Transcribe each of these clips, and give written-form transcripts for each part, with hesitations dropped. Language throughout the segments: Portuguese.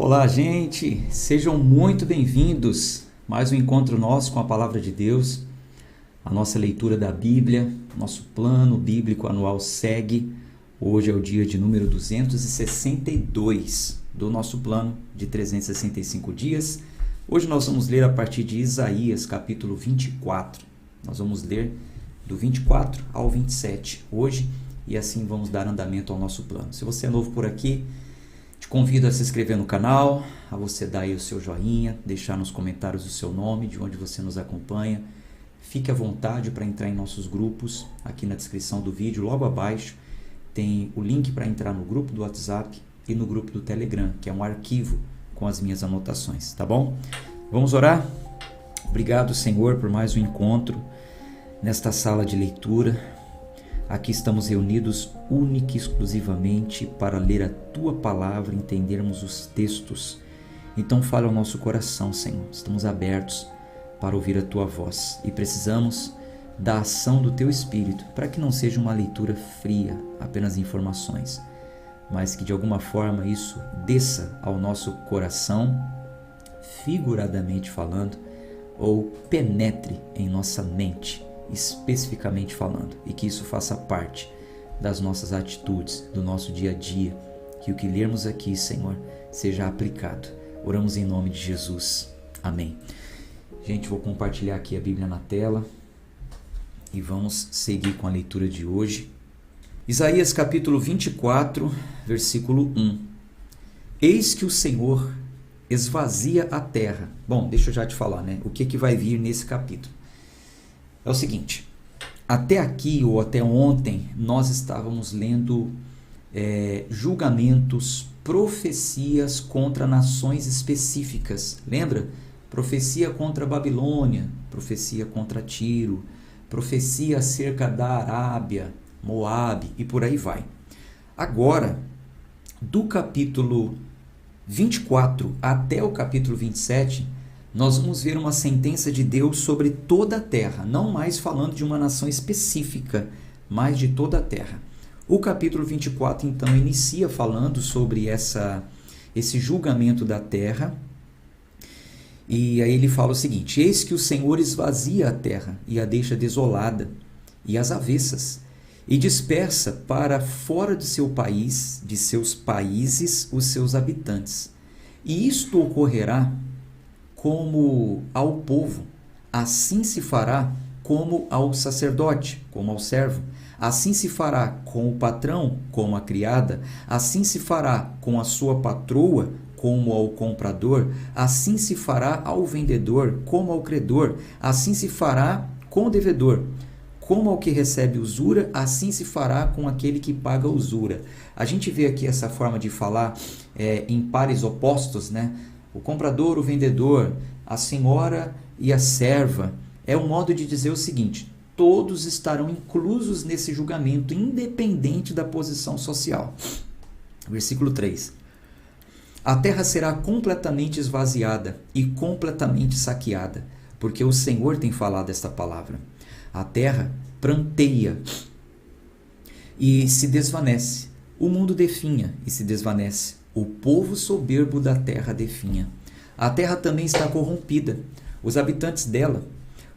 Olá, gente! Sejam muito bem-vindos. Mais um encontro nosso com a Palavra de Deus, a nossa leitura da Bíblia, nosso plano bíblico anual segue. Hoje é o dia de número 262 do nosso plano de 365 dias. Hoje nós vamos ler a partir de Isaías, capítulo 24. Nós vamos ler do 24 ao 27 hoje e assim vamos dar andamento ao nosso plano. Se você é novo por aqui, te convido a se inscrever no canal, a você dar aí o seu joinha, deixar nos comentários o seu nome, de onde você nos acompanha. Fique à vontade para entrar em nossos grupos, aqui na descrição do vídeo, logo abaixo, tem o link para entrar no grupo do WhatsApp e no grupo do Telegram, que é um arquivo com as minhas anotações, tá bom? Vamos orar? Obrigado, Senhor, por mais um encontro nesta sala de leitura. Aqui estamos reunidos única e exclusivamente para ler a Tua Palavra, entendermos os textos. Então fala ao nosso coração, Senhor. Estamos abertos para ouvir a Tua voz e precisamos da ação do Teu Espírito para que não seja uma leitura fria, apenas informações, mas que de alguma forma isso desça ao nosso coração, figuradamente falando, ou penetre em nossa mente, especificamente falando, e que isso faça parte das nossas atitudes, do nosso dia a dia, que o que lermos aqui, Senhor, seja aplicado. Oramos em nome de Jesus. Amém. Gente, vou compartilhar aqui a Bíblia na tela e vamos seguir com a leitura de hoje. Isaías capítulo 24, versículo 1. Eis que o Senhor esvazia a terra. Bom, deixa eu já te falar, né? O que vai vir nesse capítulo? É o seguinte, até aqui ou até ontem nós estávamos lendo julgamentos, profecias contra nações específicas. Lembra? Profecia contra a Babilônia, profecia contra Tiro, profecia acerca da Arábia, Moabe e por aí vai. Agora, do capítulo 24 até o capítulo 27, nós vamos ver uma sentença de Deus sobre toda a terra, não mais falando de uma nação específica, mas de toda a terra. O capítulo 24, então, inicia falando sobre esse julgamento da terra, e aí ele fala o seguinte: eis que o Senhor esvazia a terra e a deixa desolada e às avessas, e dispersa para fora de seu país, de seus países, os seus habitantes. E isto ocorrerá como ao povo, assim se fará como ao sacerdote, como ao servo, assim se fará com o patrão, como a criada, assim se fará com a sua patroa, como ao comprador, assim se fará ao vendedor, como ao credor, assim se fará com o devedor, como ao que recebe usura, assim se fará com aquele que paga usura. A gente vê aqui essa forma de falar em pares opostos, né? O comprador, o vendedor, a senhora e a serva. É um modo de dizer o seguinte: todos estarão inclusos nesse julgamento, independente da posição social. Versículo 3. A terra será completamente esvaziada e completamente saqueada, porque o Senhor tem falado esta palavra. A terra pranteia e se desvanece. O mundo definha e se desvanece. O povo soberbo da terra definha. A terra também está corrompida, os habitantes dela,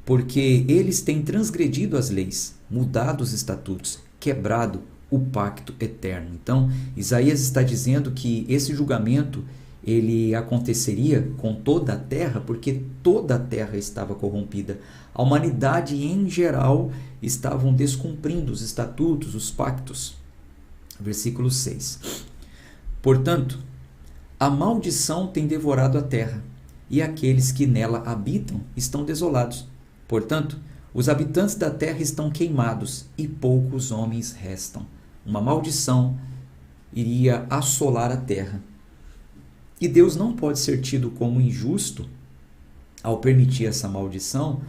porque eles têm transgredido as leis, mudado os estatutos, quebrado o pacto eterno. Então, Isaías está dizendo que esse julgamento ele aconteceria com toda a terra, porque toda a terra estava corrompida. A humanidade em geral estavam descumprindo os estatutos, os pactos. Versículo 6. Portanto, a maldição tem devorado a terra, e aqueles que nela habitam estão desolados. Portanto, os habitantes da terra estão queimados, e poucos homens restam. Uma maldição iria assolar a terra. E Deus não pode ser tido como injusto ao permitir essa maldição,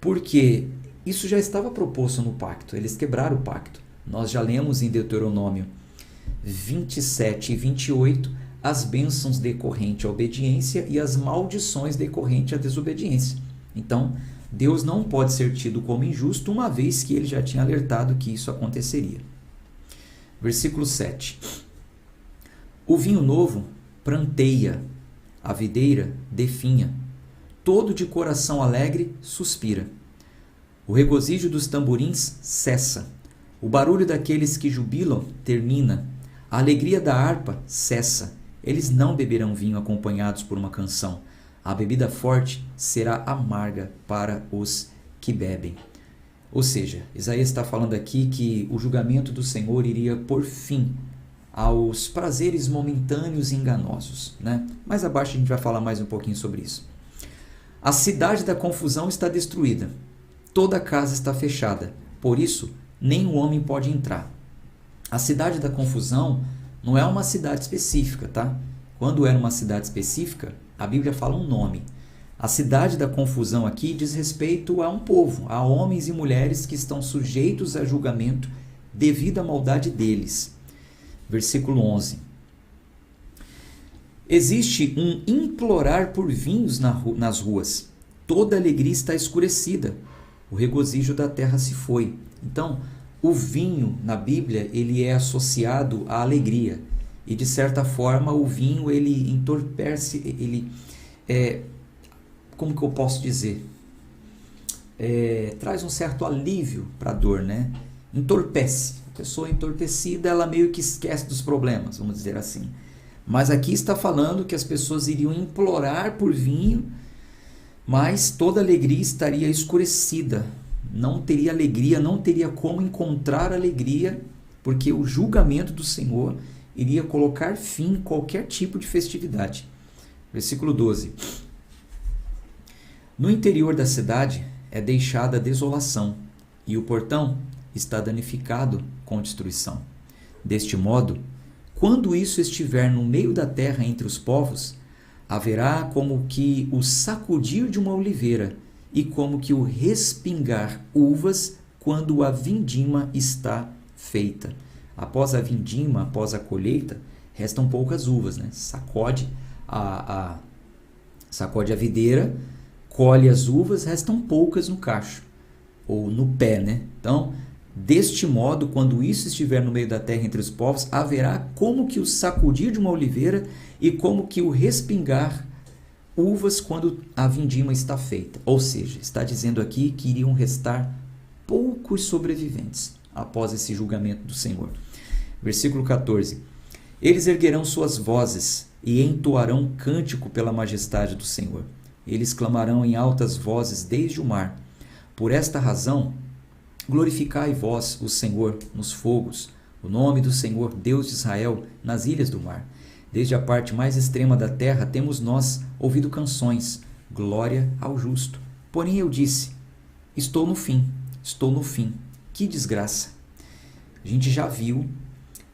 porque isso já estava proposto no pacto, eles quebraram o pacto. Nós já lemos em Deuteronômio 27 e 28 as bênçãos decorrentes à obediência e as maldições decorrentes à desobediência. Então, Deus não pode ser tido como injusto, uma vez que ele já tinha alertado que isso aconteceria. Versículo 7. O vinho novo pranteia, a videira definha. Todo de coração alegre suspira. O regozijo dos tamborins cessa. O barulho daqueles que jubilam termina. A alegria da harpa cessa. Eles não beberão vinho acompanhados por uma canção. A bebida forte será amarga para os que bebem. Ou seja, Isaías está falando aqui que o julgamento do Senhor iria por fim aos prazeres momentâneos e enganosos, né? Mais abaixo a gente vai falar mais um pouquinho sobre isso. A cidade da confusão está destruída. Toda a casa está fechada. Por isso, nenhum homem pode entrar. A cidade da confusão não é uma cidade específica, tá? Quando era uma cidade específica, a Bíblia fala um nome. A cidade da confusão aqui diz respeito a um povo, a homens e mulheres que estão sujeitos a julgamento devido à maldade deles. Versículo 11. Existe um implorar por vinhos nas ruas. Toda alegria está escurecida. O regozijo da terra se foi. Então, o vinho na Bíblia ele é associado à alegria. E de certa forma o vinho ele entorpece, ele como que eu posso dizer? Traz um certo alívio para a dor, né? Entorpece. A pessoa entorpecida, ela meio que esquece dos problemas, vamos dizer assim. Mas aqui está falando que as pessoas iriam implorar por vinho, mas toda alegria estaria escurecida. Não teria alegria, não teria como encontrar alegria, porque o julgamento do Senhor iria colocar fim em qualquer tipo de festividade. Versículo 12. No interior da cidade é deixada a desolação, e o portão está danificado com destruição. Deste modo, quando isso estiver no meio da terra entre os povos, haverá como que o sacudir de uma oliveira e como que o respingar uvas quando a vindima está feita. Após a vindima, após a colheita, restam poucas uvas, né? Sacode a videira, colhe as uvas, restam poucas no cacho ou no pé, né? Então, deste modo, quando isso estiver no meio da terra entre os povos, haverá como que o sacudir de uma oliveira e como que o respingar uvas quando a vindima está feita. Ou seja, está dizendo aqui que iriam restar poucos sobreviventes após esse julgamento do Senhor. Versículo 14. Eles erguerão suas vozes e entoarão cântico pela majestade do Senhor. Eles clamarão em altas vozes desde o mar. Por esta razão, glorificai vós o Senhor nos fogos, o nome do Senhor, Deus de Israel, nas ilhas do mar. Desde a parte mais extrema da terra temos nós ouvido canções, glória ao justo. Porém eu disse, estou no fim. Que desgraça. A gente já viu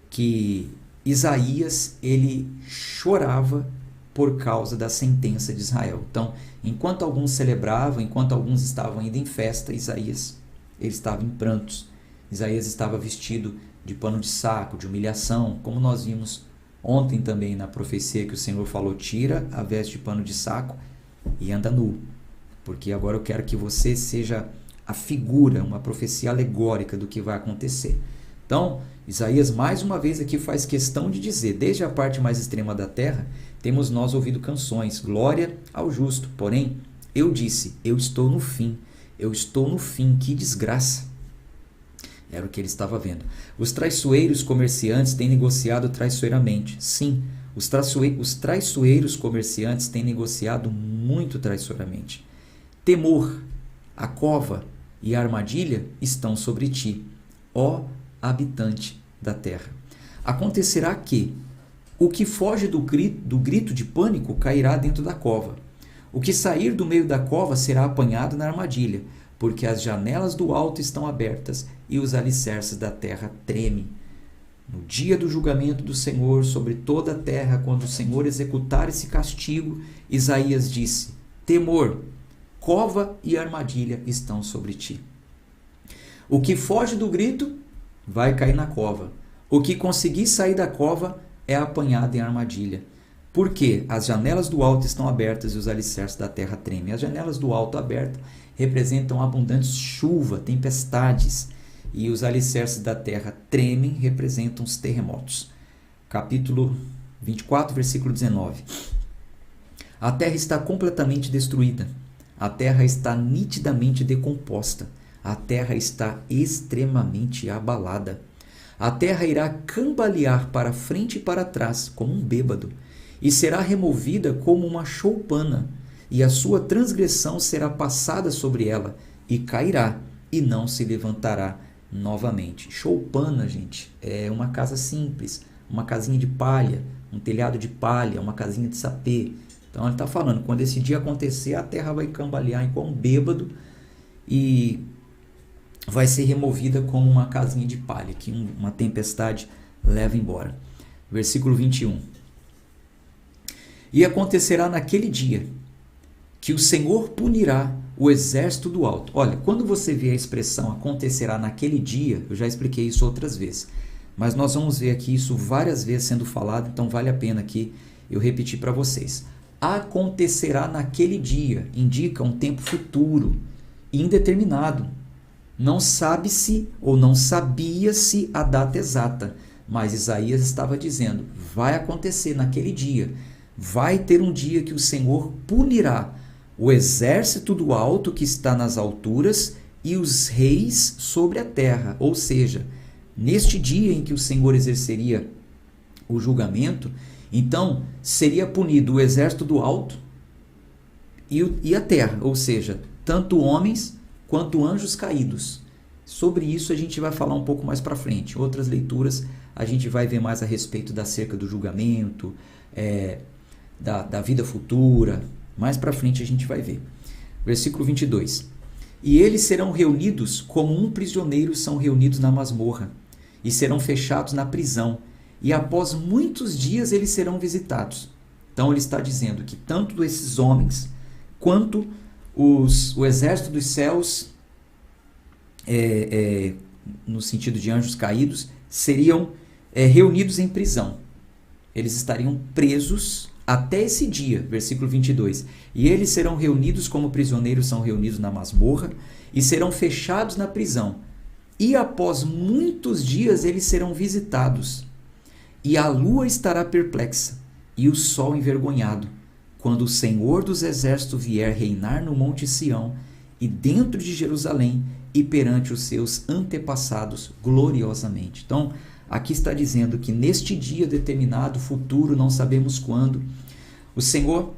que Isaías, ele chorava por causa da sentença de Israel. Então, enquanto alguns celebravam, enquanto alguns estavam ainda em festa, Isaías, ele estava em prantos. Isaías estava vestido de pano de saco, de humilhação, como nós vimos ontem também na profecia que o Senhor falou, tira a veste de pano de saco e anda nu, porque agora eu quero que você seja a figura, uma profecia alegórica do que vai acontecer. Então, Isaías mais uma vez aqui faz questão de dizer, desde a parte mais extrema da terra, temos nós ouvido canções, glória ao justo. Porém, eu disse, eu estou no fim, que desgraça. Era o que ele estava vendo. Os traiçoeiros comerciantes têm negociado traiçoeiramente. Sim, os traiçoeiros comerciantes têm negociado muito traiçoeiramente. Temor, a cova e a armadilha estão sobre ti, ó habitante da terra. Acontecerá que o que foge do grito de pânico cairá dentro da cova. O que sair do meio da cova será apanhado na armadilha, porque as janelas do alto estão abertas e os alicerces da terra tremem. No dia do julgamento do Senhor sobre toda a terra, quando o Senhor executar esse castigo, Isaías disse, temor, cova e armadilha estão sobre ti. O que foge do grito vai cair na cova. O que conseguir sair da cova é apanhado em armadilha. Porque as janelas do alto estão abertas e os alicerces da terra tremem. As janelas do alto abertas representam abundantes chuva, tempestades. E os alicerces da terra tremem, representam os terremotos. Capítulo 24, versículo 19. A terra está completamente destruída. A terra está nitidamente decomposta. A terra está extremamente abalada. A terra irá cambalear para frente e para trás, como um bêbado, e será removida como uma choupana, e a sua transgressão será passada sobre ela, e cairá, e não se levantará novamente. Choupana, gente, é uma casa simples, uma casinha de palha, um telhado de palha, uma casinha de sapê. Então ele está falando, quando esse dia acontecer, a terra vai cambalear igual um bêbado e vai ser removida como uma casinha de palha, que uma tempestade leva embora. Versículo 21. E acontecerá naquele dia que o Senhor punirá o exército do alto. Olha, quando você vê a expressão acontecerá naquele dia, eu já expliquei isso outras vezes, mas nós vamos ver aqui isso várias vezes sendo falado, então vale a pena aqui eu repetir para vocês. Acontecerá naquele dia indica um tempo futuro, indeterminado. Não sabe-se ou não sabia-se a data exata, mas Isaías estava dizendo, vai acontecer naquele dia, vai ter um dia que o Senhor punirá o exército do alto que está nas alturas e os reis sobre a terra. Ou seja, neste dia em que o Senhor exerceria o julgamento, então seria punido o exército do alto e a terra, ou seja, tanto homens quanto anjos caídos. Sobre isso a gente vai falar um pouco mais para frente. Outras leituras a gente vai ver mais a respeito da cerca do julgamento, da vida futura. Mais para frente a gente vai ver. Versículo 22. E eles serão reunidos como um prisioneiro são reunidos na masmorra, e serão fechados na prisão, e após muitos dias eles serão visitados. Então ele está dizendo que tanto esses homens quanto o exército dos céus, no sentido de anjos caídos, seriam reunidos em prisão. Eles estariam presos até esse dia, versículo 22. E eles serão reunidos como prisioneiros são reunidos na masmorra, e serão fechados na prisão. E após muitos dias eles serão visitados. E a lua estará perplexa, e o sol envergonhado, quando o Senhor dos Exércitos vier reinar no Monte Sião, e dentro de Jerusalém, e perante os seus antepassados gloriosamente. Então, aqui está dizendo que neste dia determinado, futuro, não sabemos quando, o Senhor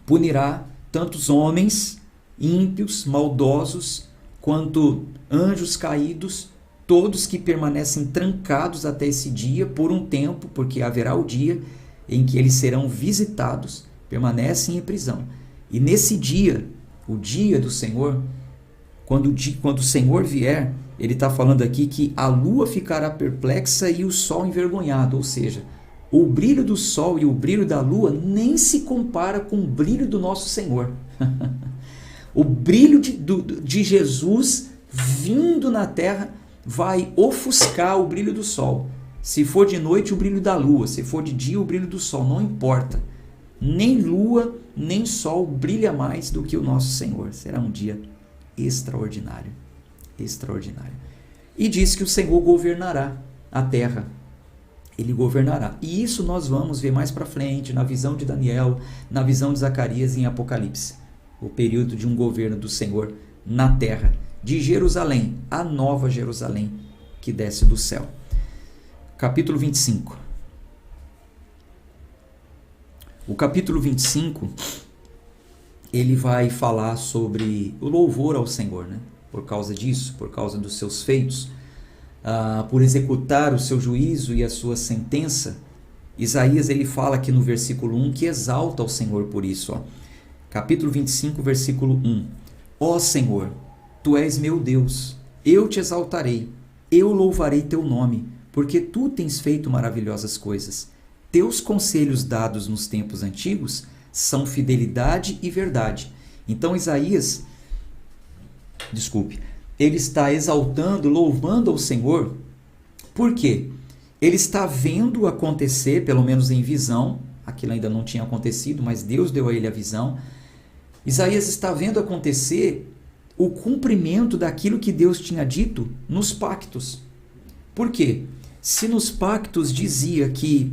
punirá tantos homens ímpios, maldosos, quanto anjos caídos, todos que permanecem trancados até esse dia por um tempo, porque haverá o dia em que eles serão visitados, permanecem em prisão. E nesse dia, o dia do Senhor, quando o Senhor vier, ele está falando aqui que a lua ficará perplexa e o sol envergonhado, ou seja, o brilho do sol e o brilho da lua nem se compara com o brilho do nosso Senhor. O brilho de Jesus vindo na terra vai ofuscar o brilho do sol. Se for de noite, o brilho da lua. Se for de dia, o brilho do sol. Não importa. Nem lua, nem sol brilha mais do que o nosso Senhor. Será um dia extraordinário. Extraordinário. E diz que o Senhor governará a terra. Ele governará. E isso nós vamos ver mais para frente, na visão de Daniel, na visão de Zacarias em Apocalipse. O período de um governo do Senhor na terra, de Jerusalém, a nova Jerusalém que desce do céu. Capítulo 25. O capítulo 25, ele vai falar sobre o louvor ao Senhor, né? Por causa disso, por causa dos seus feitos, por executar o seu juízo e a sua sentença. Isaías, ele fala aqui no versículo 1 que exalta ao Senhor por isso. Ó. Capítulo 25, versículo 1. Ó Senhor, Tu és meu Deus, eu te exaltarei, eu louvarei teu nome, porque tu tens feito maravilhosas coisas. Teus conselhos dados nos tempos antigos são fidelidade e verdade. Então Isaías, ele está exaltando, louvando ao Senhor, por quê? Ele está vendo acontecer, pelo menos em visão, aquilo ainda não tinha acontecido, mas Deus deu a ele a visão. Isaías está vendo acontecer o cumprimento daquilo que Deus tinha dito nos pactos. Por quê? Se nos pactos dizia que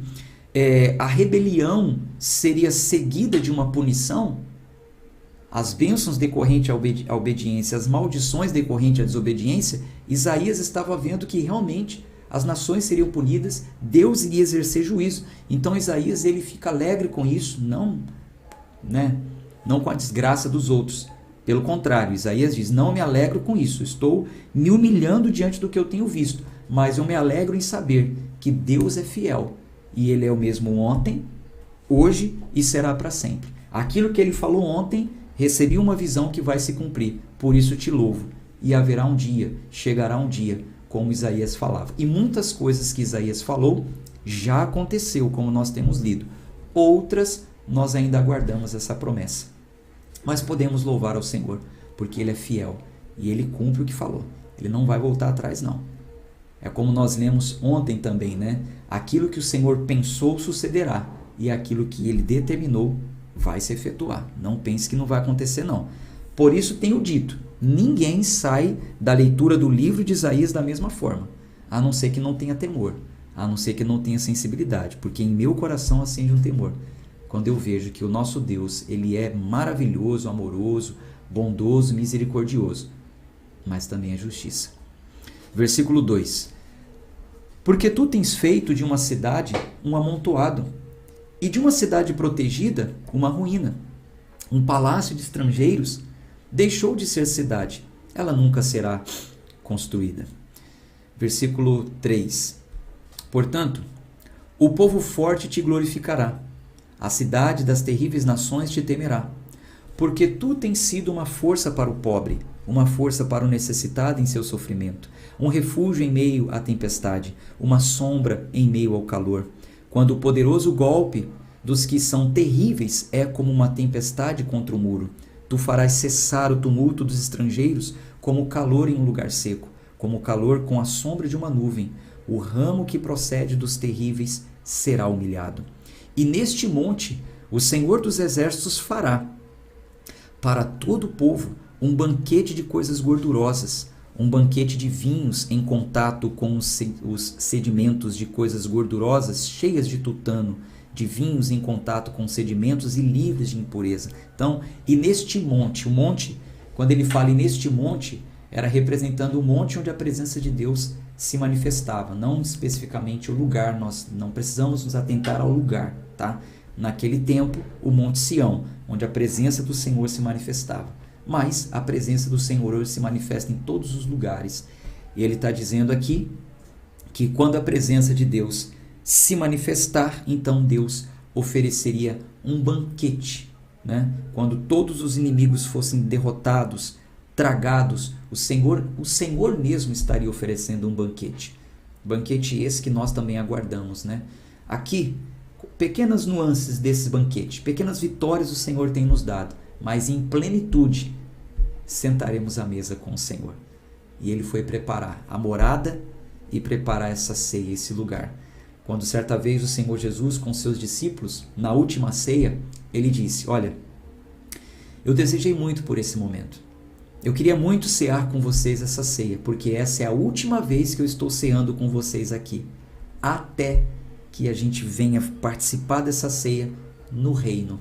a rebelião seria seguida de uma punição, as bênçãos decorrentes à obediência, as maldições decorrentes à desobediência, Isaías estava vendo que realmente as nações seriam punidas, Deus iria exercer juízo. Então Isaías ele fica alegre com isso, não com a desgraça dos outros. Pelo contrário, Isaías diz, não me alegro com isso, estou me humilhando diante do que eu tenho visto, mas eu me alegro em saber que Deus é fiel e Ele é o mesmo ontem, hoje e será para sempre. Aquilo que Ele falou ontem, recebi uma visão que vai se cumprir, por isso te louvo. E haverá um dia, chegará um dia, como Isaías falava. E muitas coisas que Isaías falou já aconteceu, como nós temos lido. Outras, nós ainda aguardamos essa promessa. Mas podemos louvar ao Senhor, porque Ele é fiel e Ele cumpre o que falou. Ele não vai voltar atrás, não. É como nós lemos ontem também, né? Aquilo que o Senhor pensou sucederá e aquilo que Ele determinou vai se efetuar. Não pense que não vai acontecer, não. Por isso tenho dito, ninguém sai da leitura do livro de Isaías da mesma forma, a não ser que não tenha temor, a não ser que não tenha sensibilidade, porque em meu coração acende um temor. Quando eu vejo que o nosso Deus, Ele é maravilhoso, amoroso, bondoso, misericordioso, mas também é justiça. Versículo 2. Porque tu tens feito de uma cidade um amontoado, e de uma cidade protegida uma ruína. Um palácio de estrangeiros deixou de ser cidade, ela nunca será construída. Versículo 3. Portanto, o povo forte te glorificará, a cidade das terríveis nações te temerá, porque tu tens sido uma força para o pobre, uma força para o necessitado em seu sofrimento, um refúgio em meio à tempestade, uma sombra em meio ao calor. Quando o poderoso golpe dos que são terríveis é como uma tempestade contra o muro, tu farás cessar o tumulto dos estrangeiros como o calor em um lugar seco, como o calor com a sombra de uma nuvem. O ramo que procede dos terríveis será humilhado. E neste monte o Senhor dos Exércitos fará para todo o povo um banquete de coisas gordurosas, um banquete de vinhos em contato com os sedimentos de coisas gordurosas cheias de tutano, de vinhos em contato com sedimentos e livres de impureza. Então, e neste monte, o monte, quando ele fala e neste monte, era representando o monte onde a presença de Deus se manifestava, não especificamente o lugar, nós não precisamos nos atentar ao lugar, tá? Naquele tempo, o Monte Sião, onde a presença do Senhor se manifestava. Mas a presença do Senhor hoje se manifesta em todos os lugares. E ele está dizendo aqui que quando a presença de Deus se manifestar, então Deus ofereceria um banquete, né? Quando todos os inimigos fossem derrotados, tragados, o Senhor mesmo estaria oferecendo um banquete. Banquete esse que nós também aguardamos, né? Aqui, pequenas nuances desse banquete, pequenas vitórias o Senhor tem nos dado, mas em plenitude sentaremos à mesa com o Senhor. E ele foi preparar a morada e preparar essa ceia, esse lugar. Quando certa vez o Senhor Jesus com seus discípulos, na última ceia, ele disse, olha, eu desejei muito por esse momento. Eu queria muito cear com vocês essa ceia, porque essa é a última vez que eu estou ceando com vocês aqui, até que a gente venha participar dessa ceia no reino.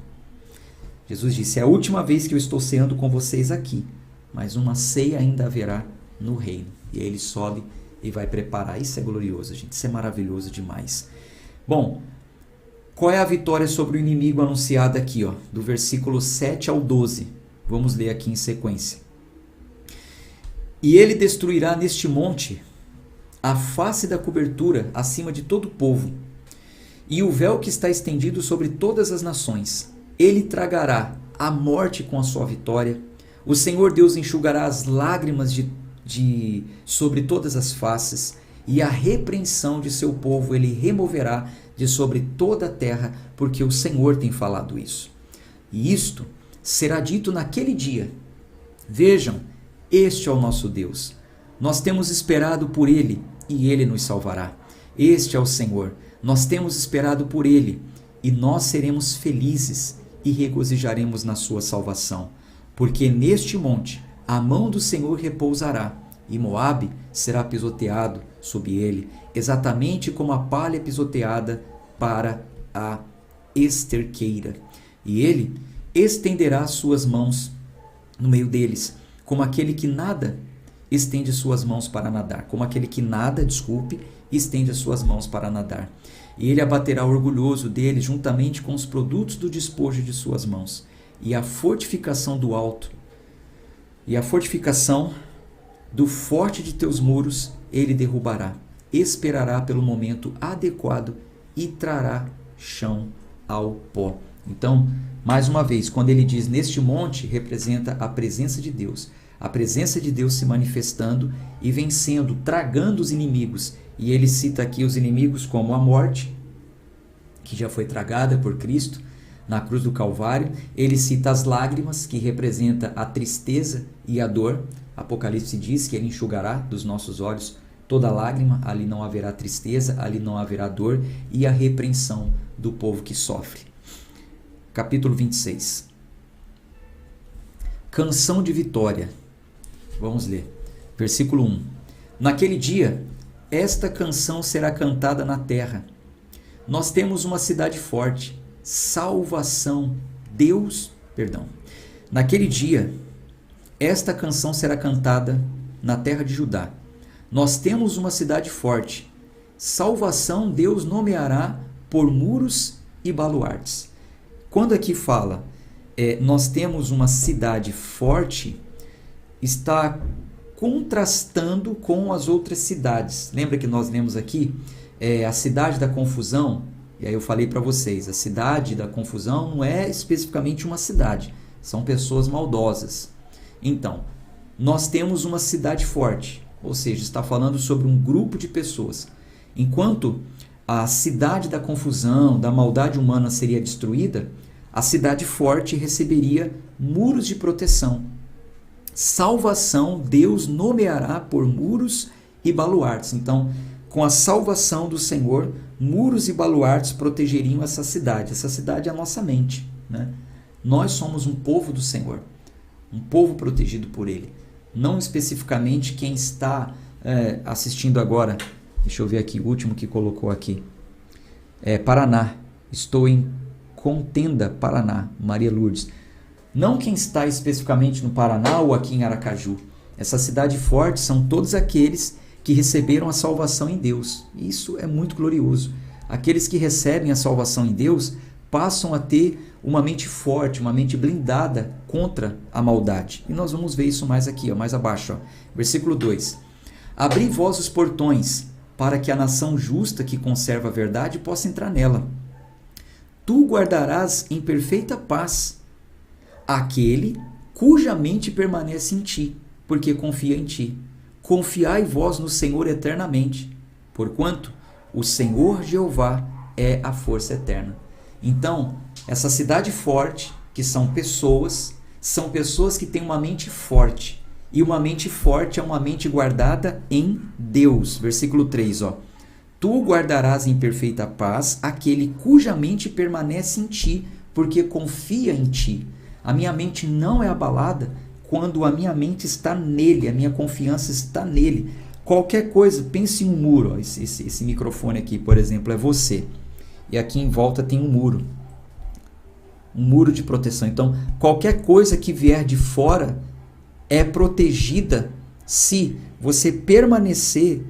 Jesus disse, é a última vez que eu estou ceando com vocês aqui, mas uma ceia ainda haverá no reino. E aí ele sobe e vai preparar. Isso é glorioso, gente. Isso é maravilhoso demais. Bom, qual é a vitória sobre o inimigo anunciada aqui, ó, do versículo 7 ao 12? Vamos ler aqui em sequência. E ele destruirá neste monte a face da cobertura acima de todo o povo, e o véu que está estendido sobre todas as nações. Ele tragará a morte com a sua vitória. O Senhor Deus enxugará as lágrimas sobre todas as faces, e a repreensão de seu povo ele removerá de sobre toda a terra, porque o Senhor tem falado isso. E isto será dito naquele dia. Vejam, este é o nosso Deus. Nós temos esperado por Ele, e Ele nos salvará. Este é o Senhor. Nós temos esperado por Ele, e nós seremos felizes e regozijaremos na sua salvação. Porque neste monte a mão do Senhor repousará, e Moabe será pisoteado sob ele, exatamente como a palha pisoteada para a esterqueira, e ele estenderá suas mãos no meio deles, como aquele que nada estende suas mãos para nadar, como aquele que nada, estende as suas mãos para nadar. E ele abaterá o orgulhoso dele juntamente com os produtos do despojo de suas mãos, e a fortificação do alto, e a fortificação do forte de teus muros ele derrubará, esperará pelo momento adequado e trará chão ao pó. Então, mais uma vez, quando ele diz neste monte, representa a presença de Deus. A presença de Deus se manifestando e vencendo, tragando os inimigos. E ele cita aqui os inimigos como a morte, que já foi tragada por Cristo na cruz do Calvário. Ele cita as lágrimas, que representa a tristeza e a dor. Apocalipse diz que ele enxugará dos nossos olhos toda lágrima, ali não haverá tristeza, ali não haverá dor, e a repreensão do povo que sofre. Capítulo 26. Canção de vitória. Vamos ler. Versículo 1. Naquele dia, esta canção será cantada na terra. Nós temos uma cidade forte, salvação, Naquele dia, esta canção será cantada na terra de Judá. Nós temos uma cidade forte, salvação Deus nomeará por muros e baluartes. Quando aqui fala, nós temos uma cidade forte, está contrastando com as outras cidades. Lembra que nós lemos aqui a cidade da confusão? E aí eu falei para vocês, a cidade da confusão não é especificamente uma cidade, são pessoas maldosas. Então, nós temos uma cidade forte, ou seja, está falando sobre um grupo de pessoas. Enquanto a cidade da confusão, da maldade humana seria destruída, a cidade forte receberia muros de proteção. Salvação Deus nomeará por muros e baluartes. Então, com a salvação do Senhor, muros e baluartes protegeriam essa cidade. Essa cidade é a nossa mente, né? Nós somos um povo do Senhor, um povo protegido por Ele. Não especificamente quem está assistindo agora. Deixa eu ver aqui, o último que colocou aqui. Paraná. Estou em Contenda, Paraná. Maria Lourdes. Não quem está especificamente no Paraná ou aqui em Aracaju. Essa cidade forte são todos aqueles que receberam a salvação em Deus. Isso é muito glorioso. Aqueles que recebem a salvação em Deus passam a ter uma mente forte, uma mente blindada contra a maldade. E nós vamos ver isso mais aqui, mais abaixo. Versículo 2. Abri vós os portões, para que a nação justa que conserva a verdade possa entrar nela. Tu guardarás em perfeita paz aquele cuja mente permanece em ti, porque confia em ti. Confiai vós no Senhor eternamente, porquanto o Senhor Jeová é a força eterna. Então, essa cidade forte, que são pessoas que têm uma mente forte. E uma mente forte é uma mente guardada em Deus. Versículo 3, ó. Tu guardarás em perfeita paz aquele cuja mente permanece em ti, porque confia em ti. A minha mente não é abalada quando a minha mente está nele, a minha confiança está nele. Qualquer coisa, pense em um muro. Ó, esse microfone aqui, por exemplo, é você. E aqui em volta tem um muro de proteção. Então, qualquer coisa que vier de fora é protegida se você permanecer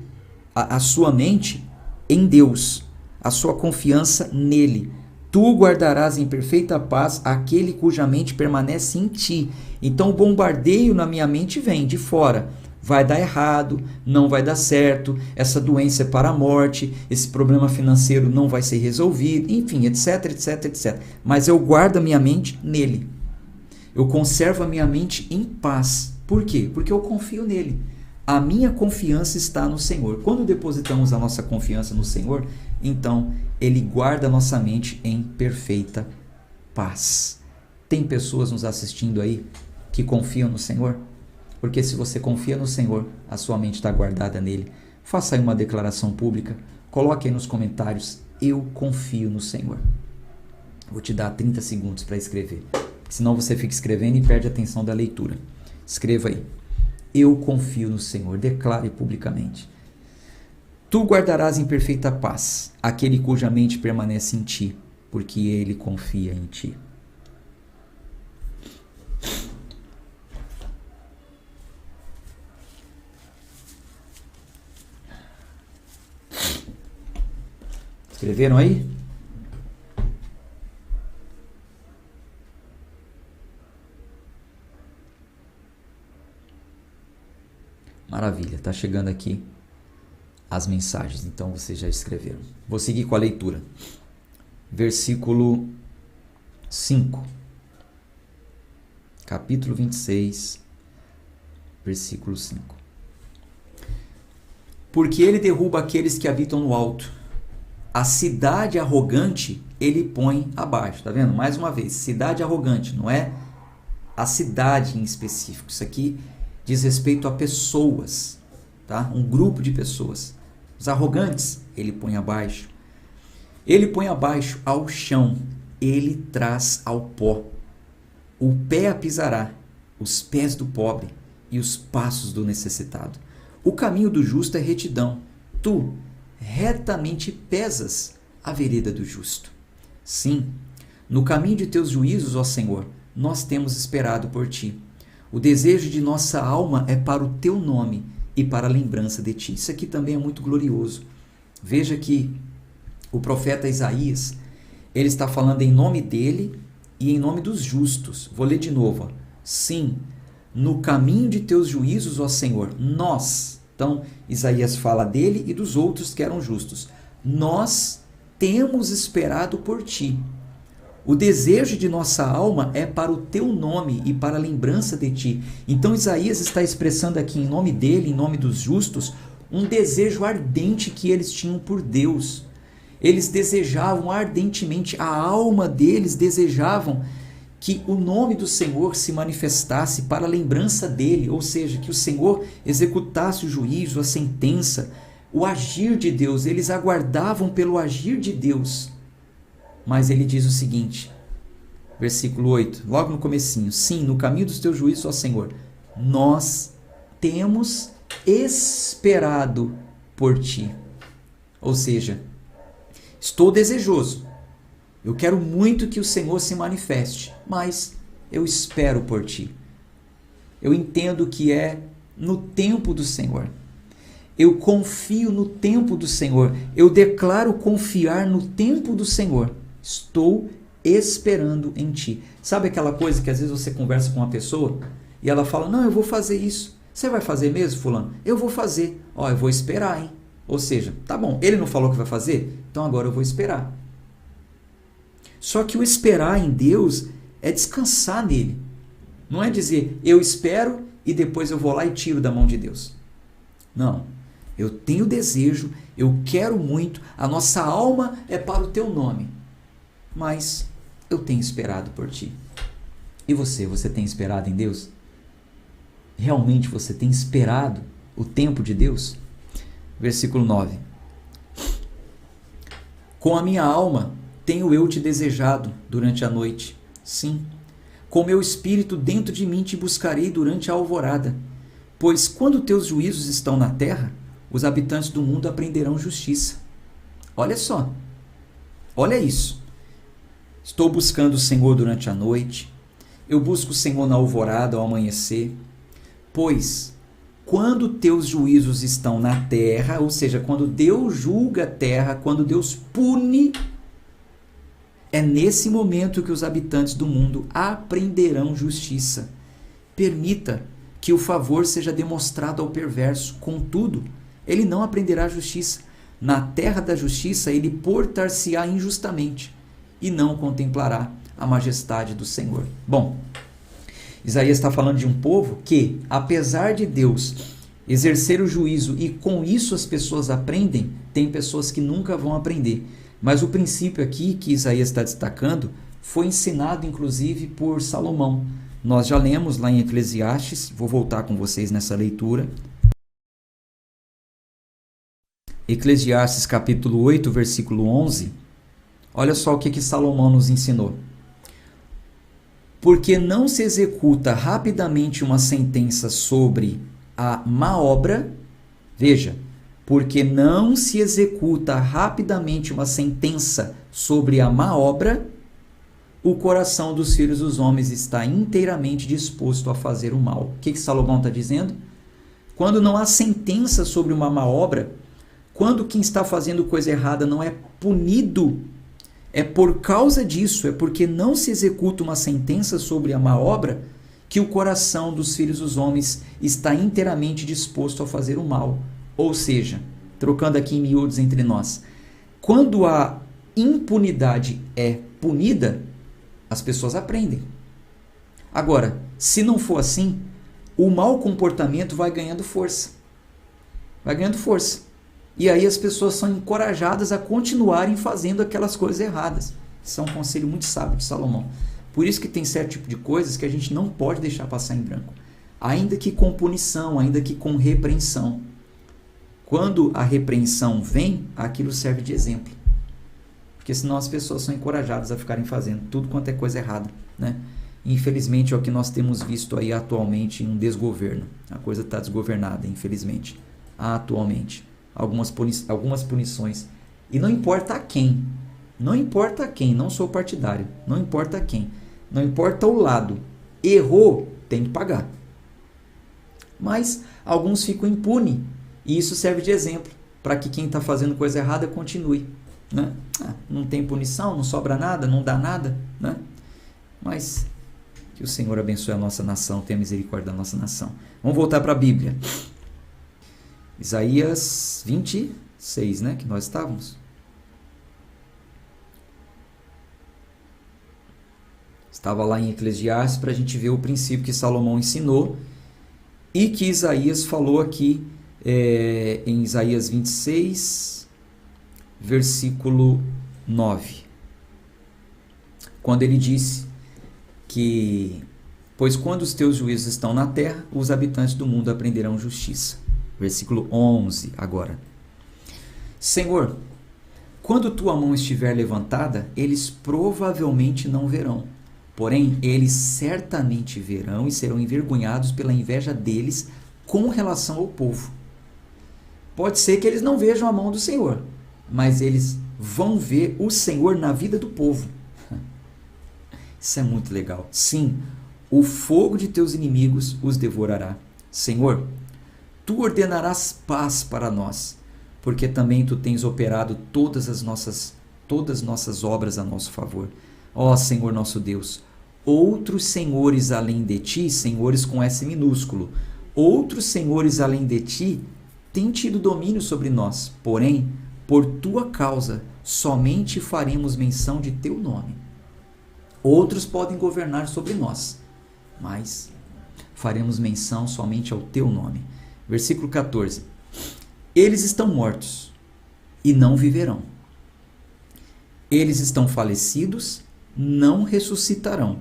a sua mente em Deus, a sua confiança nele. Tu guardarás em perfeita paz aquele cuja mente permanece em ti. Então, o bombardeio na minha mente vem de fora. Vai dar errado, não vai dar certo, essa doença é para a morte, esse problema financeiro não vai ser resolvido, enfim, etc, etc, etc. Mas eu guardo a minha mente nele. Eu conservo a minha mente em paz. Por quê? Porque eu confio nele. A minha confiança está no Senhor. Quando depositamos a nossa confiança no Senhor, então Ele guarda a nossa mente em perfeita paz. Tem pessoas nos assistindo aí que confiam no Senhor? Porque se você confia no Senhor, a sua mente está guardada nele. Faça aí uma declaração pública. Coloque aí nos comentários, eu confio no Senhor. Vou te dar 30 segundos para escrever. Senão você fica escrevendo e perde a atenção da leitura. Escreva aí. Eu confio no Senhor. Declare publicamente. Tu guardarás em perfeita paz aquele cuja mente permanece em ti, porque ele confia em ti. Escreveram aí? Maravilha, está chegando aqui as mensagens, então vocês já escreveram. Vou seguir com a leitura. Versículo 5. Capítulo 26, versículo 5. Porque ele derruba aqueles que habitam no alto. A cidade arrogante ele põe abaixo. Tá vendo? Mais uma vez, cidade arrogante, não é a cidade em específico. Isso aqui diz respeito a pessoas, tá? Um grupo de pessoas. Os arrogantes, ele põe abaixo. Ele põe abaixo ao chão, ele traz ao pó. O pé a pisará, os pés do pobre e os passos do necessitado. O caminho do justo é retidão. Tu retamente pesas a vereda do justo. Sim, no caminho de teus juízos, ó Senhor, nós temos esperado por ti. O desejo de nossa alma é para o teu nome e para a lembrança de ti. Isso aqui também é muito glorioso. Veja que o profeta Isaías, ele está falando em nome dele e em nome dos justos. Vou ler de novo. Ó. Sim, no caminho de teus juízos, ó Senhor, nós. Então, Isaías fala dele e dos outros que eram justos. Nós temos esperado por ti. O desejo de nossa alma é para o teu nome e para a lembrança de ti. Então Isaías está expressando aqui em nome dele, em nome dos justos, um desejo ardente que eles tinham por Deus. Eles desejavam ardentemente, a alma deles desejavam que o nome do Senhor se manifestasse para a lembrança dele, ou seja, que o Senhor executasse o juízo, a sentença, o agir de Deus. Eles aguardavam pelo agir de Deus. Mas ele diz o seguinte, versículo 8, logo no comecinho. Sim, no caminho dos teus juízos, ó Senhor, nós temos esperado por ti. Ou seja, estou desejoso. Eu quero muito que o Senhor se manifeste, mas eu espero por ti. Eu entendo que é no tempo do Senhor. Eu confio no tempo do Senhor. Eu declaro confiar no tempo do Senhor. Estou esperando em ti. Sabe aquela coisa que às vezes você conversa com uma pessoa e ela fala, não, eu vou fazer isso. Você vai fazer mesmo, fulano? Eu vou fazer. Ó, eu vou esperar, hein? Ou seja, tá bom, ele não falou que vai fazer? Então agora eu vou esperar. Só que o esperar em Deus é descansar nele. Não é dizer, eu espero e depois eu vou lá e tiro da mão de Deus. Não. Eu tenho desejo, eu quero muito, a nossa alma é para o teu nome. Mas eu tenho esperado por ti. E você tem esperado em Deus? Realmente você tem esperado o tempo de Deus? Versículo 9. Com a minha alma tenho eu te desejado durante a noite. Sim, com meu espírito dentro de mim te buscarei durante a alvorada. Pois quando teus juízos estão na terra, os habitantes do mundo aprenderão justiça. Olha só, olha isso. Estou buscando o Senhor durante a noite. Eu busco o Senhor na alvorada, ao amanhecer. Pois, quando teus juízos estão na terra, ou seja, quando Deus julga a terra, quando Deus pune, é nesse momento que os habitantes do mundo aprenderão justiça. Permita que o favor seja demonstrado ao perverso. Contudo, ele não aprenderá justiça. Na terra da justiça, ele portar-se-á injustamente e não contemplará a majestade do Senhor. Bom, Isaías está falando de um povo que, apesar de Deus exercer o juízo e com isso as pessoas aprendem, tem pessoas que nunca vão aprender. Mas o princípio aqui que Isaías está destacando foi ensinado inclusive por Salomão. Nós já lemos lá em Eclesiastes, vou voltar com vocês nessa leitura. Eclesiastes capítulo 8, versículo 11. Olha só o que Salomão nos ensinou. Porque não se executa rapidamente uma sentença sobre a má obra, veja, porque não se executa rapidamente uma sentença sobre a má obra, o coração dos filhos dos homens está inteiramente disposto a fazer o mal. O que Salomão está dizendo? Quando não há sentença sobre uma má obra, quando quem está fazendo coisa errada não é punido, é por causa disso, é porque não se executa uma sentença sobre a má obra, que o coração dos filhos dos homens está inteiramente disposto a fazer o mal. Ou seja, trocando aqui em miúdos entre nós, quando a impunidade é punida, as pessoas aprendem. Agora, se não for assim, o mau comportamento vai ganhando força. Vai ganhando força. E aí as pessoas são encorajadas a continuarem fazendo aquelas coisas erradas. Isso é um conselho muito sábio de Salomão. Por isso que tem certo tipo de coisas que a gente não pode deixar passar em branco. Ainda que com punição, ainda que com repreensão. Quando a repreensão vem, aquilo serve de exemplo. Porque senão as pessoas são encorajadas a ficarem fazendo tudo quanto é coisa errada, né? Infelizmente é o que nós temos visto aí atualmente em um desgoverno. A coisa está desgovernada, infelizmente. Atualmente. Algumas punições. E não importa a quem. Não importa a quem. Não sou partidário. Não importa a quem. Não importa o lado. Errou, tem que pagar. Mas alguns ficam impunes. E isso serve de exemplo para que quem está fazendo coisa errada continue. Né? Não tem punição, não sobra nada, não dá nada. Né? Mas que o Senhor abençoe a nossa nação, tenha misericórdia da nossa nação. Vamos voltar para a Bíblia. Isaías 26, né? Que nós estávamos. Estava lá em Eclesiastes para a gente ver o princípio que Salomão ensinou e que Isaías falou aqui em Isaías 26, versículo 9. Quando ele disse que, pois quando os teus juízos estão na terra, os habitantes do mundo aprenderão justiça. Versículo 11 agora. Senhor, quando tua mão estiver levantada, eles provavelmente não verão. Porém, eles certamente verão e serão envergonhados pela inveja deles com relação ao povo. Pode ser que eles não vejam a mão do Senhor, mas eles vão ver o Senhor na vida do povo. Isso é muito legal. Sim, o fogo de teus inimigos os devorará. Senhor, tu ordenarás paz para nós, porque também tu tens operado todas as nossas obras a nosso favor. Ó Senhor nosso Deus, outros senhores além de ti, senhores com S minúsculo, outros senhores além de ti têm tido domínio sobre nós, porém, por tua causa, somente faremos menção de teu nome. Outros podem governar sobre nós, mas faremos menção somente ao teu nome. Versículo 14. Eles estão mortos e não viverão. Eles estão falecidos, não ressuscitarão,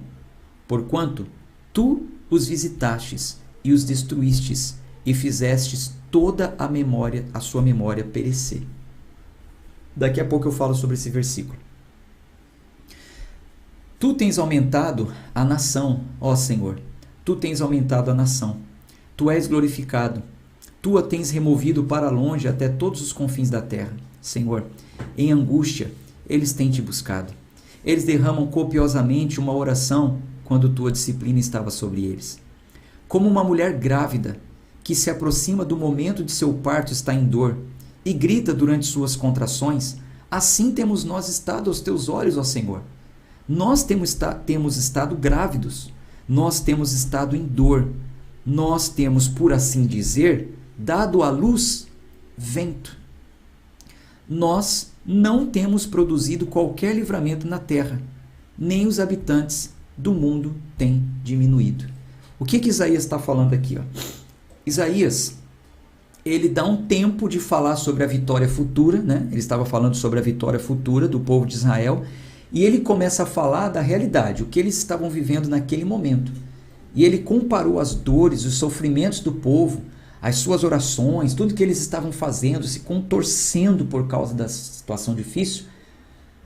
porquanto tu os visitastes e os destruístes e fizestes toda a sua memória perecer. Daqui a pouco eu falo sobre esse versículo. Tu tens aumentado a nação, ó Senhor, tu tens aumentado a nação, tu és glorificado, tu a tens removido para longe até todos os confins da terra. Senhor, em angústia eles têm te buscado. Eles derramam copiosamente uma oração quando tua disciplina estava sobre eles. Como uma mulher grávida que se aproxima do momento de seu parto está em dor e grita durante suas contrações, assim temos nós estado aos teus olhos, ó Senhor. Nós temos estado grávidos, nós temos estado em dor, nós temos, por assim dizer, dado à luz vento. Nós não temos produzido qualquer livramento na terra, nem os habitantes do mundo têm diminuído. O que Isaías está falando aqui? Isaías, ele dá um tempo de falar sobre a vitória futura, né? Ele estava falando sobre a vitória futura do povo de Israel, e ele começa a falar da realidade, o que eles estavam vivendo naquele momento. E ele comparou as dores, os sofrimentos do povo, as suas orações, tudo que eles estavam fazendo, se contorcendo por causa da situação difícil,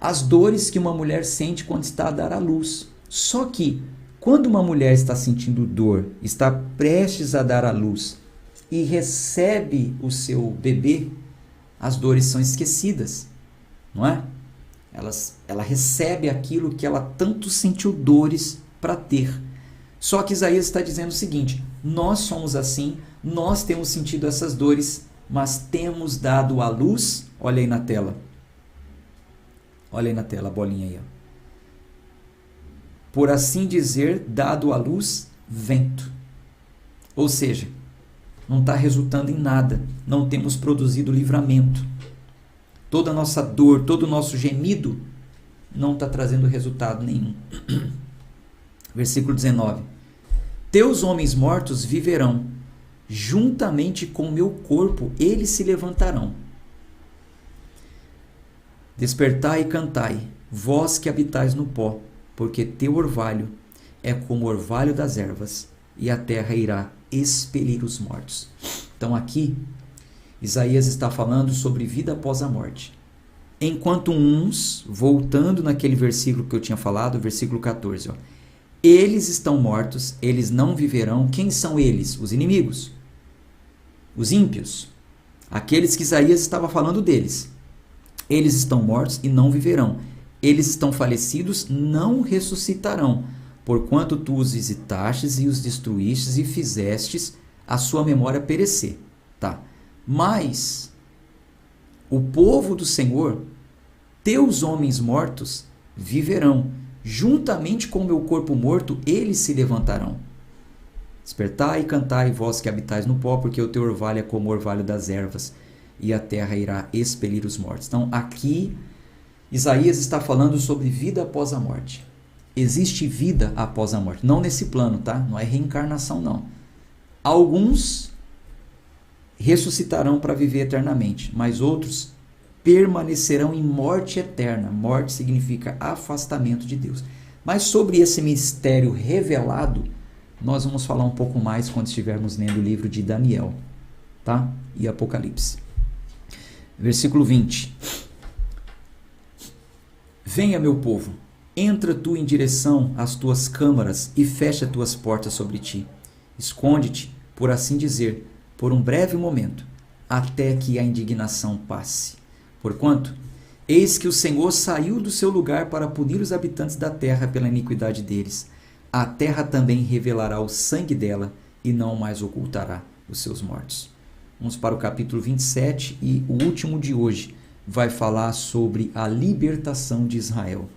as dores que uma mulher sente quando está a dar à luz. Só que, quando uma mulher está sentindo dor, está prestes a dar à luz e recebe o seu bebê, as dores são esquecidas, não é? Ela recebe aquilo que ela tanto sentiu dores para ter. Só que Isaías está dizendo o seguinte: nós somos assim, nós temos sentido essas dores, mas temos dado à luz, olha aí na tela, a bolinha aí, ó. Por assim dizer, dado à luz, vento. Ou seja, não está resultando em nada, não temos produzido livramento. Toda a nossa dor, todo o nosso gemido não está trazendo resultado nenhum. Versículo 19. Teus homens mortos viverão, juntamente com o meu corpo eles se levantarão. Despertai e cantai, vós que habitais no pó, porque teu orvalho é como o orvalho das ervas, e a terra irá expelir os mortos. Então aqui, Isaías está falando sobre vida após a morte. Enquanto uns, voltando naquele versículo que eu tinha falado, versículo 14, ó, eles estão mortos, eles não viverão. Quem são eles? Os inimigos, os ímpios, aqueles que Isaías estava falando deles. Eles estão mortos e não viverão. Eles estão falecidos, não ressuscitarão, porquanto tu os visitastes e os destruístes e fizestes a sua memória perecer. Tá? Mas o povo do Senhor, teus homens mortos, viverão. Juntamente com o meu corpo morto, eles se levantarão. Despertai e cantai, vós que habitais no pó, porque o teu orvalho é como o orvalho das ervas, e a terra irá expelir os mortos. Então, aqui, Isaías está falando sobre vida após a morte. Existe vida após a morte. Não nesse plano, tá? Não é reencarnação, não. Alguns ressuscitarão para viver eternamente, mas outros permanecerão em morte eterna. Morte significa afastamento de Deus. Mas sobre esse mistério revelado, nós vamos falar um pouco mais quando estivermos lendo o livro de Daniel, tá? E Apocalipse. Versículo 20. Venha, meu povo, entra tu em direção às tuas câmaras e fecha tuas portas sobre ti. Esconde-te, por assim dizer, por um breve momento, até que a indignação passe. Porquanto, eis que o Senhor saiu do seu lugar para punir os habitantes da terra pela iniquidade deles. A terra também revelará o sangue dela e não mais ocultará os seus mortos. Vamos para o capítulo 27 e o último de hoje vai falar sobre a libertação de Israel.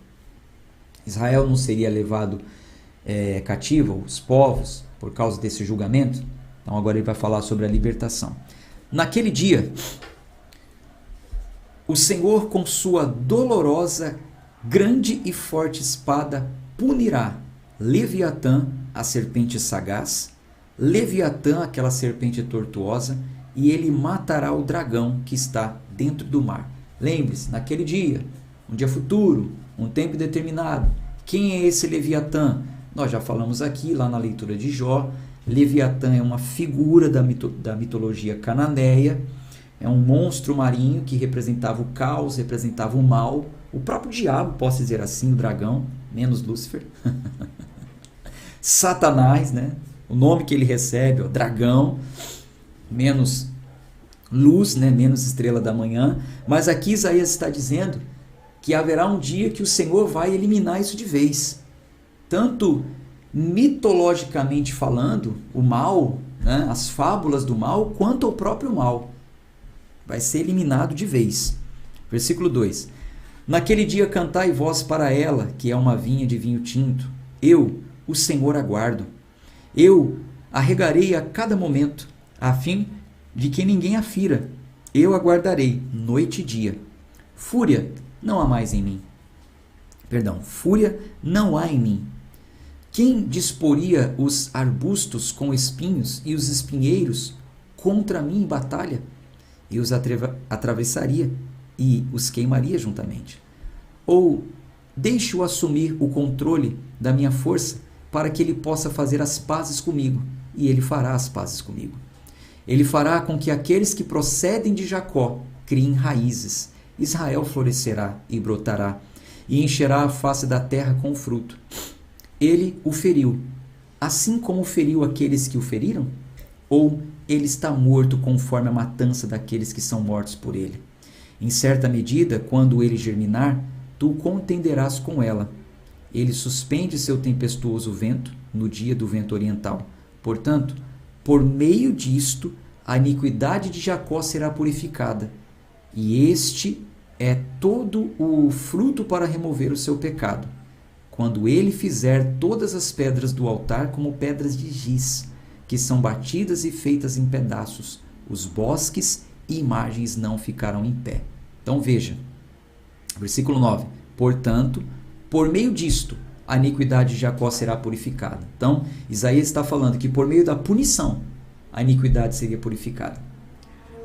Israel não seria levado cativo, os povos, por causa desse julgamento? Então agora ele vai falar sobre a libertação. Naquele dia, o Senhor com sua dolorosa, grande e forte espada punirá Leviatã, a serpente sagaz, Leviatã, aquela serpente tortuosa, e ele matará o dragão que está dentro do mar. Lembre-se, naquele dia, um dia futuro, um tempo determinado. Quem é esse Leviatã? Nós já falamos aqui, lá na leitura de Jó. Leviatã é uma figura da mitologia cananeia. É um monstro marinho que representava o caos, representava o mal. O próprio diabo, posso dizer assim, o dragão, menos Lúcifer. Satanás, né? O nome que ele recebe, o dragão, menos luz, né? Menos estrela da manhã. Mas aqui Isaías está dizendo que haverá um dia que o Senhor vai eliminar isso de vez. Tanto mitologicamente falando, o mal, né? As fábulas do mal, quanto o próprio mal. Vai ser eliminado de vez. Versículo 2. Naquele dia cantai vós para ela, que é uma vinha de vinho tinto. Eu, o Senhor, aguardo. Eu arregarei a cada momento, a fim de que ninguém a fira. Eu aguardarei noite e dia. Fúria não há mais em mim. Fúria não há em mim. Quem disporia os arbustos com espinhos e os espinheiros contra mim em batalha? E os atravessaria e os queimaria juntamente. Ou deixe-o assumir o controle da minha força para que ele possa fazer as pazes comigo, e ele fará as pazes comigo. Ele fará com que aqueles que procedem de Jacó criem raízes. Israel florescerá e brotará, e encherá a face da terra com fruto. Ele o feriu, assim como feriu aqueles que o feriram? Ou ele está morto conforme a matança daqueles que são mortos por ele? Em certa medida, quando ele germinar, tu contenderás com ela. Ele suspende seu tempestuoso vento no dia do vento oriental. Portanto, por meio disto, a iniquidade de Jacó será purificada, e este é todo o fruto para remover o seu pecado, quando ele fizer todas as pedras do altar como pedras de giz, que são batidas e feitas em pedaços, os bosques e imagens não ficarão em pé. Então veja, versículo 9. Portanto, por meio disto, a iniquidade de Jacó será purificada. Então, Isaías está falando que por meio da punição, a iniquidade seria purificada.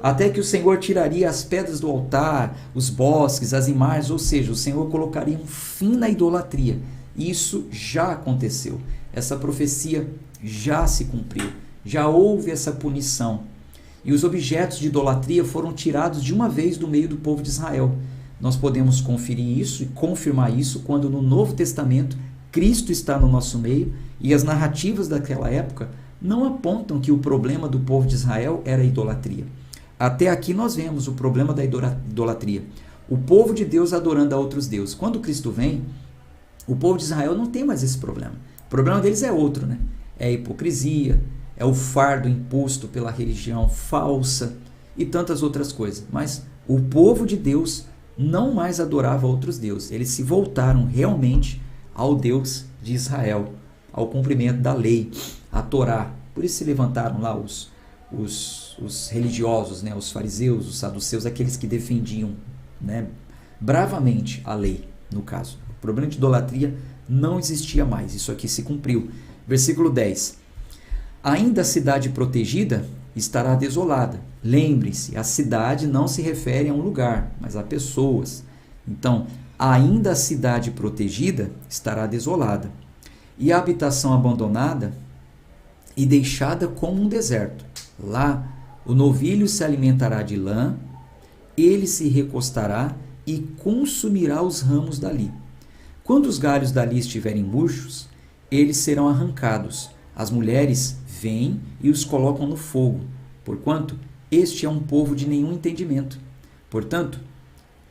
Até que o Senhor tiraria as pedras do altar, os bosques, as imagens, ou seja, o Senhor colocaria um fim na idolatria. Isso já aconteceu. Essa profecia já se cumpriu. Já houve essa punição. E os objetos de idolatria foram tirados de uma vez do meio do povo de Israel. Nós podemos conferir isso e confirmar isso quando no Novo Testamento Cristo está no nosso meio e as narrativas daquela época não apontam que o problema do povo de Israel era a idolatria. Até aqui nós vemos o problema da idolatria. O povo de Deus adorando a outros deuses. Quando Cristo vem, o povo de Israel não tem mais esse problema. O problema deles é outro, né? É a hipocrisia, é o fardo imposto pela religião falsa e tantas outras coisas. Mas o povo de Deus não mais adorava outros deuses. Eles se voltaram realmente ao Deus de Israel, ao cumprimento da lei, a Torá. Por isso se levantaram lá os religiosos, né? Os fariseus, os saduceus, aqueles que defendiam, né, bravamente a lei, no caso. O problema de idolatria não existia mais. Isso aqui se cumpriu. Versículo 10. Ainda a cidade protegida estará desolada. Lembre-se, a cidade não se refere a um lugar, mas a pessoas. Então, ainda a cidade protegida estará desolada, e a habitação abandonada e deixada como um deserto. Lá, o novilho se alimentará de lã, ele se recostará e consumirá os ramos dali. Quando os galhos dali estiverem murchos, eles serão arrancados. As mulheres vêm e os colocam no fogo, porquanto este é um povo de nenhum entendimento. Portanto,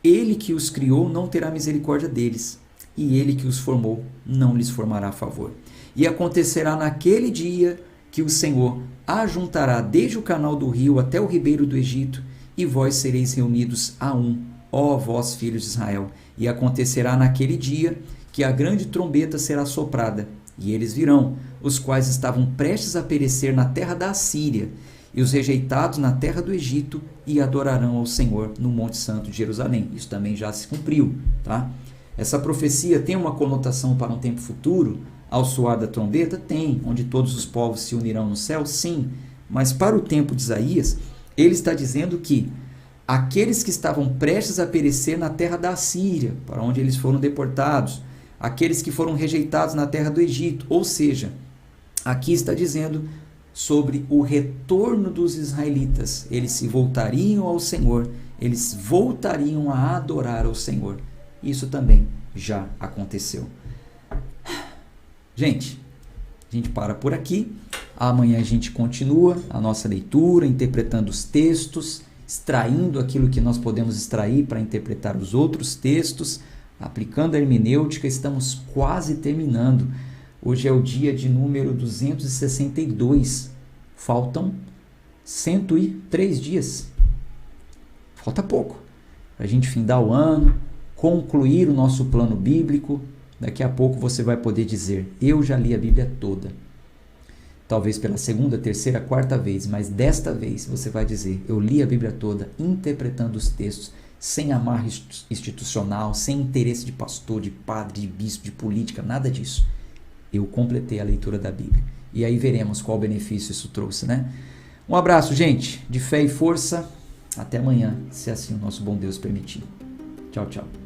ele que os criou não terá misericórdia deles, e ele que os formou não lhes formará favor. E acontecerá naquele dia que o Senhor ajuntará desde o canal do rio até o ribeiro do Egito, e vós sereis reunidos a um, ó vós filhos de Israel. E acontecerá naquele dia que a grande trombeta será soprada, e eles virão, os quais estavam prestes a perecer na terra da Assíria, e os rejeitados na terra do Egito, e adorarão ao Senhor no Monte Santo de Jerusalém. Isso também já se cumpriu, tá? Essa profecia tem uma conotação para um tempo futuro, ao soar da trombeta? Tem, onde todos os povos se unirão no céu? Sim, mas para o tempo de Isaías, ele está dizendo que aqueles que estavam prestes a perecer na terra da Assíria, para onde eles foram deportados, aqueles que foram rejeitados na terra do Egito, ou seja, aqui está dizendo sobre o retorno dos israelitas. Eles se voltariam ao Senhor, eles voltariam a adorar ao Senhor. Isso também já aconteceu. Gente, a gente para por aqui. Amanhã a gente continua a nossa leitura, interpretando os textos, extraindo aquilo que nós podemos extrair para interpretar os outros textos, aplicando a hermenêutica. Estamos quase terminando. Hoje é o dia de número 262. Faltam 103 dias. Falta pouco para a gente findar o ano, concluir o nosso plano bíblico. Daqui a pouco você vai poder dizer: eu já li a Bíblia toda. Talvez pela segunda, terceira, quarta vez, mas desta vez você vai dizer: eu li a Bíblia toda, interpretando os textos, sem amarra institucional, sem interesse de pastor, de padre, de bispo, de política, nada disso. Eu completei a leitura da Bíblia. E aí veremos qual benefício isso trouxe, né? Um abraço, gente, de fé e força. Até amanhã, se assim o nosso bom Deus permitir. Tchau, tchau.